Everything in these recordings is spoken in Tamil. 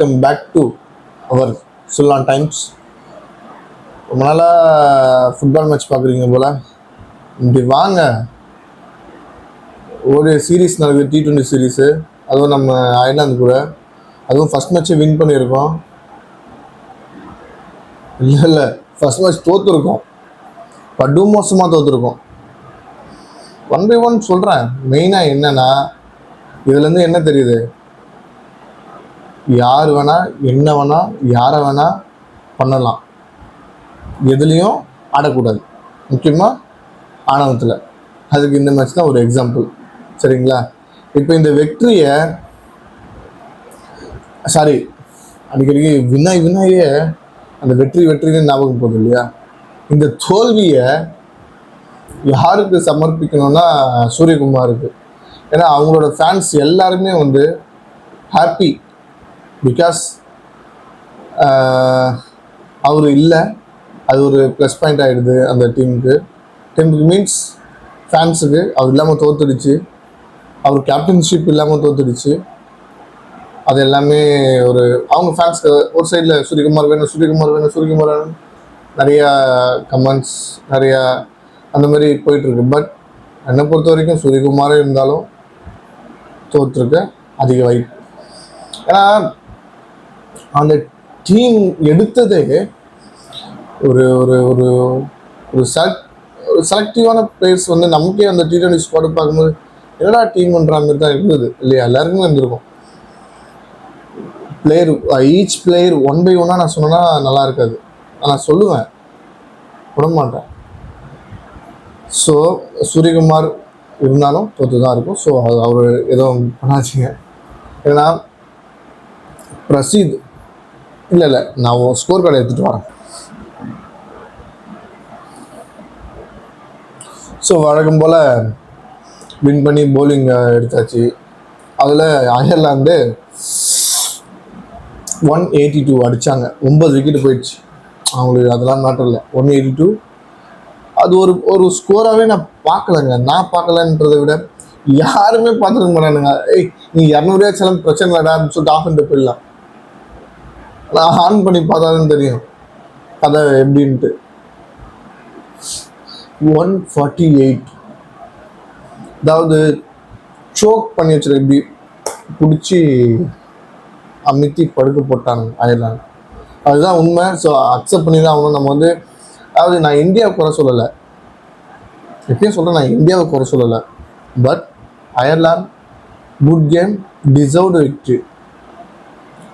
கம் பேக் டு அவர் சுல்லான் டைம்ஸ். ரொம்ப நாளாக ஃபுட்பால் மேட்ச் பார்க்குறீங்க போல். இப்படி வாங்க, ஒரு சீரீஸ் நடக்குது, T20 சீரீஸு. அதுவும் நம்ம அயர்லாந்து கூட. அதுவும் ஃபஸ்ட் மேட்ச்சை வின் பண்ணியிருக்கோம். இல்லை ஃபஸ்ட் மேட்ச் தோற்றுருக்கோம், படு மோசமாக தோற்றுருக்கோம். 1/1 சொல்கிறேன். மெயினாக என்னென்னா, இதுலேருந்து என்ன தெரியுது, யார் வேணால் என்ன வேணால் யாரை வேணால் பண்ணலாம், எதுலேயும் ஆடக்கூடாது, முக்கியமாக ஆணவத்தில். அதுக்கு இந்த மேட்ச் தான் ஒரு எக்ஸாம்பிள். சரிங்களா? இப்போ இந்த வெற்றியை அடிக்கடிக்கு வினாயே அந்த வெற்றின்னு ஞாபகம் போகுது இல்லையா? இந்த தோல்வியை யாருக்கு சமர்ப்பிக்கணும்னா சூரியகுமாருக்கு. ஏன்னா அவங்களோட ஃபேன்ஸ் எல்லாருமே வந்து ஹாப்பி, பிகாஸ் அவர் இல்லை, அது ஒரு ப்ளஸ் பாயிண்ட் ஆகிடுது அந்த டீமுக்கு மீன்ஸ் ஃபேன்ஸுக்கு. அவர் இல்லாமல் தோத்துடுச்சு, அவர் கேப்டன்ஷிப் இல்லாமல் தோத்துடுச்சு. அது எல்லாமே ஒரு அவங்க ஃபேன்ஸ்க்கு ஒரு சைடில் சூரியகுமார் வேணும் நிறையா கமெண்ட்ஸ், நிறையா அந்த மாதிரி போயிட்டுருக்கு. பட் என்னை பொறுத்த வரைக்கும் சூரியகுமாரே இருந்தாலும் தோற்றுருக்க அதிக வாய்ப்பு. ஏன்னா அந்த டீம் எடுத்ததே ஒரு ஒரு ஒரு ஒரு செலக்டிவான பிளேயர்ஸ் வந்து நமக்கே அந்த T20 ஸ்குவாடு பார்க்கும்போது என்னடா டீம்ன்ற மாதிரி தான் இருந்தது இல்லையா? எல்லாருக்குமே இருந்திருக்கும். ஈச் பிளேயர் 1/1 நான் சொன்னேன்னா நல்லா இருக்காது, நான் சொல்லுவேன், விட மாட்டேன். ஸோ சூரியகுமார் இருந்தாலும் தோற்று தான் இருக்கும். ஸோ அது அவர் எதுவும் பண்ணாச்சுங்க. ஏன்னா பிரசீத் இல்லை நான் ஸ்கோர் கார்டை எடுத்துகிட்டு வரேன். ஸோ வழக்கம் போல் வின் பண்ணி போலிங் எடுத்தாச்சு. அதில் அயர்லாந்து 182 அடித்தாங்க, 9 விக்கெட்டு போயிடுச்சு அவங்களுக்கு. அதெல்லாம் மேட்டர் இல்லை. 182 அது ஒரு ஸ்கோராகவே நான் பார்க்கலங்க. நான் பார்க்கலன்றதை விட யாருமே பார்த்துருக்க மாட்டானுங்க. நீ 200 பிரச்சனை இல்லைடா அப்படின்னு சொல்லிட்டு ஆஃப் பண்ணிட்டு போயிடலாம். நான் ஆன் பண்ணி பார்த்தாலும் தெரியும் கதை எப்படின்ட்டு. 148, அதாவது சோக் பண்ணி வச்சுருக்க, இப்படி பிடிச்சி அமுத்தி படுக்க போட்டாங்க அயர்லாந்து. அதுதான் உண்மை. ஸோ அக்செப்ட் பண்ணி தான் ஆகணும். நம்ம வந்து அதாவது நான் இந்தியாவை குறை சொல்லலை, எப்பயும் சொல்கிறேன், நான் இந்தியாவை குறை சொல்லலை. But Ireland good game, deserved victory.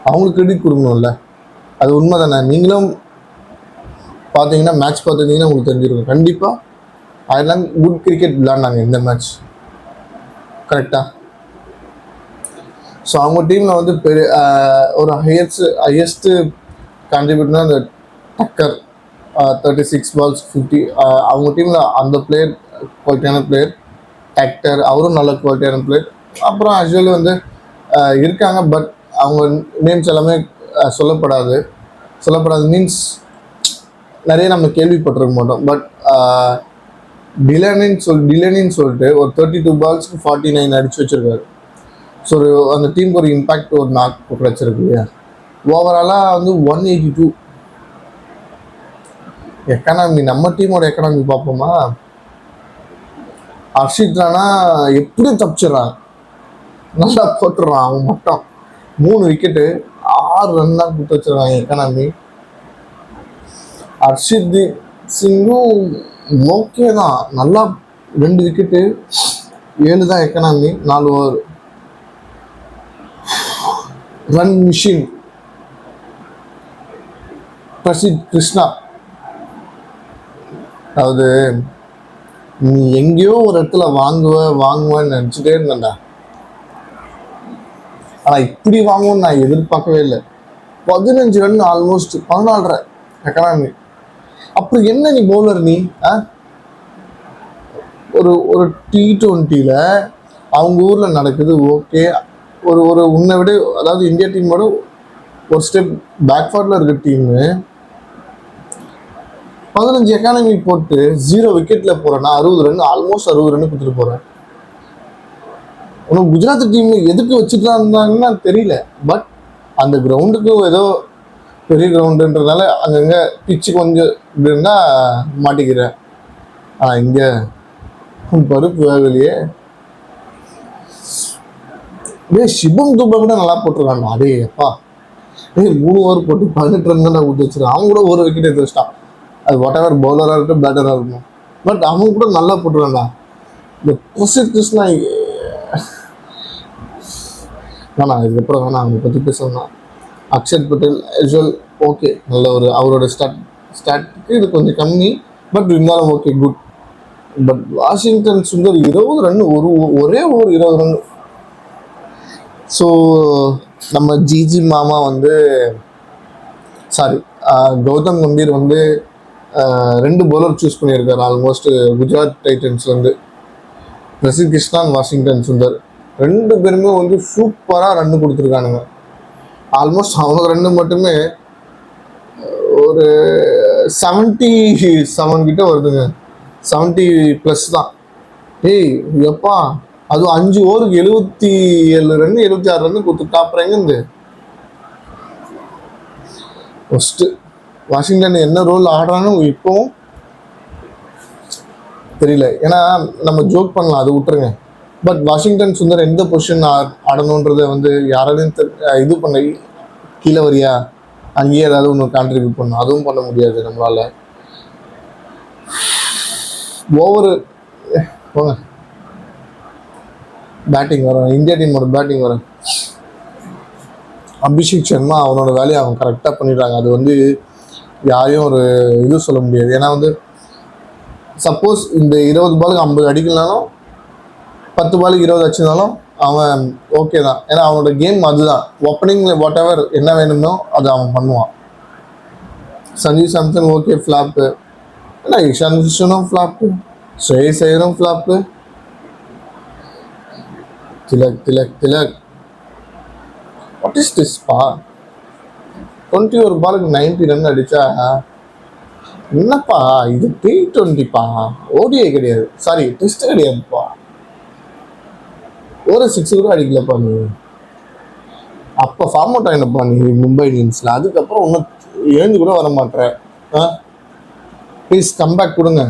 அவங்களுக்கு கிரெடிட் கொடுக்கணும்ல, அது உண்மை தானே? நீங்களும் பார்த்தீங்கன்னா, மேட்ச் பார்த்துருந்தீங்கன்னா உங்களுக்கு தெரிஞ்சிருக்கும். கண்டிப்பாக அயர்லாந்து குட் கிரிக்கெட் விளையாண்டாங்க இந்த மேட்ச், கரெக்டாக. ஸோ அவங்க டீமில் வந்து பெரிய ஒரு ஹையஸ்ட்டு கான்ட்ரிபியூட்னா அந்த டக்கர், 36 balls 50. அவங்க டீமில் அந்த பிளேயர் குவாலிட்டியான பிளேயர். டக்கர் அவரும் நல்ல குவாலிட்டியான பிளேயர். அப்புறம் அஸ்வல் வந்து இருக்காங்க, பட் அவங்க நேம்ஸ் எல்லாமே சொல்லப்படாது மீன்ஸ் நிறைய நம்ம கேள்விப்பட்டிருக்க மாட்டோம். பட் டிலனின்னு சொல்லிட்டு ஒரு 32 balls 49 அடிச்சு வச்சிருக்காரு. ஸோ அந்த டீமுக்கு ஒரு இம்பேக்ட், ஒரு நாக் கிடச்சிருக்கு இல்லையா? ஓவராலாக வந்து 182. எக்கனாமி, நம்ம டீமோட எக்கனாமி பார்ப்போமா? ஹர்ஷித் ராணா எப்படி தப்பிச்சிடறான், நல்லா போட்டுடுறான். அவன் மட்டும் 3 விக்கெட்டு 6 ரன் தான் கொடுத்து வச்சிருக்காங்க எக்கனாமி. ஹர்ஷித் சிங்கும் ஓகே தான், நல்லா 2 விக்கெட்டு 7 தான் economy, 4 over. Run machine Prasidh Krishna. அதாவது நீ எங்கேயோ ஒரு இடத்துல வாங்குவேன்னு நினச்சிட்டே இருந்தேன்டா, ஆனால் இப்படி வாங்குவோன்னு நான் எதிர்பார்க்கவே இல்லை. 15 ரன், ஆல்மோஸ்ட் 14.5 எக்கனாமி. அப்புறம் என்ன நீ பவுலர் நீ? ஒரு T20யில் அவங்க ஊரில் நடக்குது, ஓகே. ஒரு உன்னை விட, அதாவது இந்தியா டீமோட ஒரு ஸ்டெப் பேக்வர்டில் இருக்க டீமு 15 எக்கானமி போட்டு 0 விக்கெட்டில் போகிறேன்னா 60 ரன், ஆல்மோஸ்ட் 60 ரன் கொடுத்துட்டு போகிறேன். உனக்கு குஜராத் டீம் எதுக்கு வச்சுட்டு இருந்தாங்கன்னு தெரியல. பட் அந்த கிரவுண்டுக்கு ஏதோ பெரிய கிரவுண்டுன்றதுனால அங்கங்கே பிச்சு கொஞ்சம் இப்படி இருந்தால் மாட்டிக்கிறேன். இங்கே பருப்பு வேகலையே. சிவம் துபை கூட நல்லா போட்டிருக்காங்க. அதே அப்பா 3 ஓவர் போட்டு 18 ரன் தான் ஊற்றி வச்சிருக்கான். அவன் கூட ஒரு விக்கெட் எடுத்து வச்சிட்டான். அது வாட் எவர் பவுலராக இருக்கட்டும் பேட்டராக இருக்கணும். பட் அவன் கூட நல்லா போட்டிருக்கான்டா. இந்த பிரசித் கிருஷ்ணா வேணாம், இதுக்கப்புறம் வேணாம் அவங்க பற்றி பேசணும்னா. அக்ஷர் பட்டேல் யூஸ்வல் ஓகே, நல்ல ஒரு அவரோட ஸ்டாட்டுக்கு இது கொஞ்சம் கம்மி, பட் இருந்தாலும் okay good. But Washington Sundar 20 run, ஒரே ஒரு 20 ரன். ஸோ நம்ம ஜிஜி மாமா வந்து சாரி கௌதம் கம்பீர் வந்து 2 பவுலர் சூஸ் பண்ணியிருக்காரு ஆல்மோஸ்ட் குஜராத் டைட்டன்ஸ்லேருந்து. பிரசித் கிருஷ்ணா, வாஷிங்டன் சுந்தர் 2 பேருமே வந்து சூப்பராக ரன்னு கொடுத்துருக்கானுங்க. ஆல்மோஸ்ட் அவங்க 2 மட்டுமே ஒரு 77 கிட்ட வருதுங்க. 70+ தான். எப்பா அதுவும் 5 ஓவருக்கு 77 ரன் 76 ரன் கொடுத்துட்டா. அப்புறம் எங்கேருந்து ஃபஸ்ட்டு வாஷிங்டன் என்ன ரோல் ஆடுறான்னு இப்போவும் தெரியல. ஏன்னா நம்ம ஜோக் பண்ணலாம், அது விட்டுருங்க. பட் வாஷிங்டன் சுந்தர் எந்த பொசிஷன் ஆடணுன்றதை வந்து யாராலையும் இது பண்ண கீழே வரியா அங்கேயே ஏதாவது ஒன்று கான்ட்ரிபியூட் பண்ணணும், அதுவும் பண்ண முடியாது நம்மளால. ஓவரு போங்க, பேட்டிங் வரும், இந்தியா டீமோட பேட்டிங் வரும். அபிஷேக் சர்மா அவனோட வேலையை அவன் கரெக்டாக பண்ணிடுறாங்க. அது வந்து யாரையும் ஒரு இது சொல்ல முடியாது. ஏன்னா வந்து சப்போஸ் இந்த 20 பாலுக்கு 50 அடிக்கலனாலும் 10 பாலுக்கு 20 அடிச்சிருந்தாலும் அவன் ஓகே தான். ஏன்னா அவனோட கேம் அதுதான். ஓப்பனிங்கில் வாட் எவர் என்ன வேணுமோ அதை அவன் பண்ணுவான். சஞ்சீவ் சாம்சன் ஓகே ஃப்ளாப்பு, ஏன்னா இஷான் கிஷனும் ஃப்ளாப்பு, ஸ்ரேயஸ் ஐயரும் flop, Tilak what is this பா. 21 பாலுக்கு 90 ரன் அடிச்சா என்னப்பா இது? T20பா, ஓடிஐ கிடையாது, சாரி டெஸ்ட் கிடையாதுப்பா. ஒரு 6 கூட அடிக்கலப்பா நீ. அப்போ ஃபார்ம் அவுட் ஆகினப்பா நீ மும்பை இந்தியன்ஸில். அதுக்கப்புறம் ஒன்றும் எழுந்து கூட வர மாட்டேற. ப்ளீஸ் கம்பேக் கொடுங்க.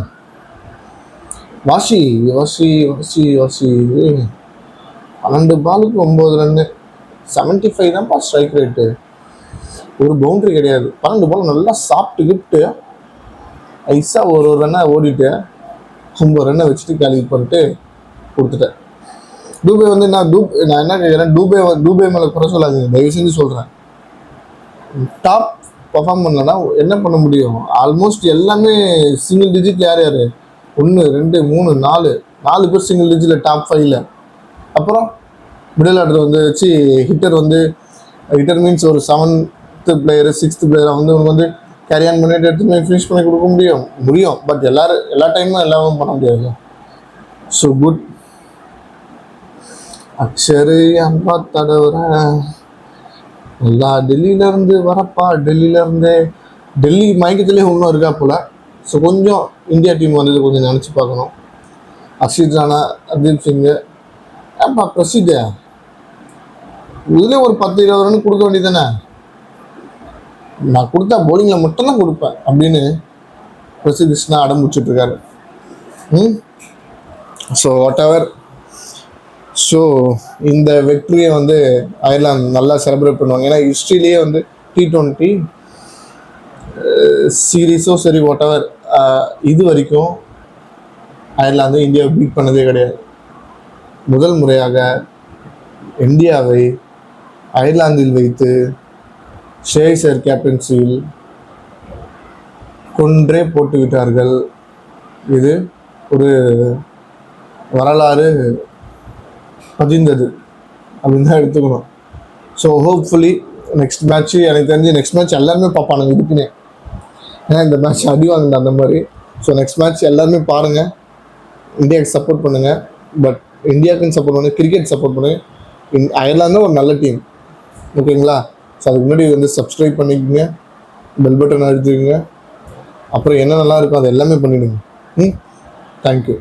வாஷி 12 பாலுக்கு 9 ரன்னு, 75 தான்ப்பா ஸ்ட்ரைக் ரேட்டு. ஒரு பவுண்டரி கிடையாது. 12 பால் நல்லா சாப்பிட்டு கிஃப்ட்டு ஐஸாக ஒரு ரன்னாக ஓடிட்டு 9 ரன்னை வச்சுட்டு கேலி பண்ணிட்டு கொடுத்துட்டேன். டூபே வந்து நான் என்ன கேட்குறேன், டூபே மேலே குறை சொல்லாதீங்க தயவு செஞ்சு சொல்கிறேன். டாப் பர்ஃபார்ம் பண்ணலன்னா என்ன பண்ண முடியும்? ஆல்மோஸ்ட் எல்லாமே சிங்கிள் டிஜிட். யார் 1 2 3 4 பேர் சிங்கிள் டிஜிட்டில் டாப் 5ல். அப்புறம் மிடில் ஆர்டர் வந்து வச்சு ஹிட்டர் மீன்ஸ் ஒரு 7th பிளேயரு 6th பிளேயரை வந்து உனக்கு வந்து கேரி ஆன் பண்ணிட்டு எடுத்து ஃபினிஷ் பண்ணி கொடுக்க முடியும். பட் எல்லா டைமும் எல்லாமே பண்ண முடியாது. So good. அக்ஷரு அன்பா தடவுற நல்லா டெல்லியிலேருந்து வரப்பா. டெல்லி மயக்கத்துலேயே இன்னும் இருக்கா போல். ஸோ கொஞ்சம் இந்தியா டீம் வந்தது கொஞ்சம் நினச்சி பார்க்கணும். அர்ஷித் ராணா, ஹர்தீப் சிங்கு, ஏன்பா பிரசித்த இதுலேயே ஒரு 10-20 ரன் கொடுக்க வேண்டியதானே. நான் கொடுத்தா பவுலிங்கில் மட்டும்தான் கொடுப்பேன் அப்படின்னு பிரசித் கிருஷ்ணா அடம் முடிச்சுட்ருக்காரு. So whatever. ஸோ இந்த வெற்றியை வந்து அயர்லாந்து நல்லா செலிப்ரேட் பண்ணுவாங்க. ஏன்னா ஹிஸ்ட்ரியிலேயே வந்து T20 சீரீஸோ சரி வாட் எவர் இது வரைக்கும் அயர்லாந்து இந்தியாவை பீட் பண்ணதே கிடையாது. முதல் முறையாக இந்தியாவை அயர்லாந்தில் வைத்து ஷேக் சார் கேப்டன்சியில் கொன்றே போட்டு விட்டார்கள். இது ஒரு வரலாறு பதிந்தது அப்படின்னு தான் எடுத்துக்கணும். ஸோ ஹோப்ஃபுல்லி நெக்ஸ்ட் மேட்ச்சு எனக்கு தெரிஞ்சு நெக்ஸ்ட் மேட்ச் எல்லாருமே பார்ப்பானுங்க இதுக்குன்னே. ஏன்னா இந்த மேட்ச் அடி வாங்கினேன் அந்த மாதிரி. ஸோ நெக்ஸ்ட் மேட்ச் எல்லாருமே பாருங்கள், இந்தியாவுக்கு சப்போர்ட் பண்ணுங்கள். பட் இந்தியாவுக்குன்னு சப்போர்ட் பண்ணுங்கள், கிரிக்கெட் சப்போர்ட் பண்ணுங்கள். அயர்லாந்து ஒரு நல்ல டீம், ஓகேங்களா? ஸோ அதுக்கு முன்னாடி வந்து சப்ஸ்கிரைப் பண்ணிக்கோங்க, பெல் பட்டன் அழுத்திக்கோங்க. அப்புறம் என்ன நல்லா இருக்கும் அது எல்லாமே பண்ணிவிடுங்க. தேங்க்யூ.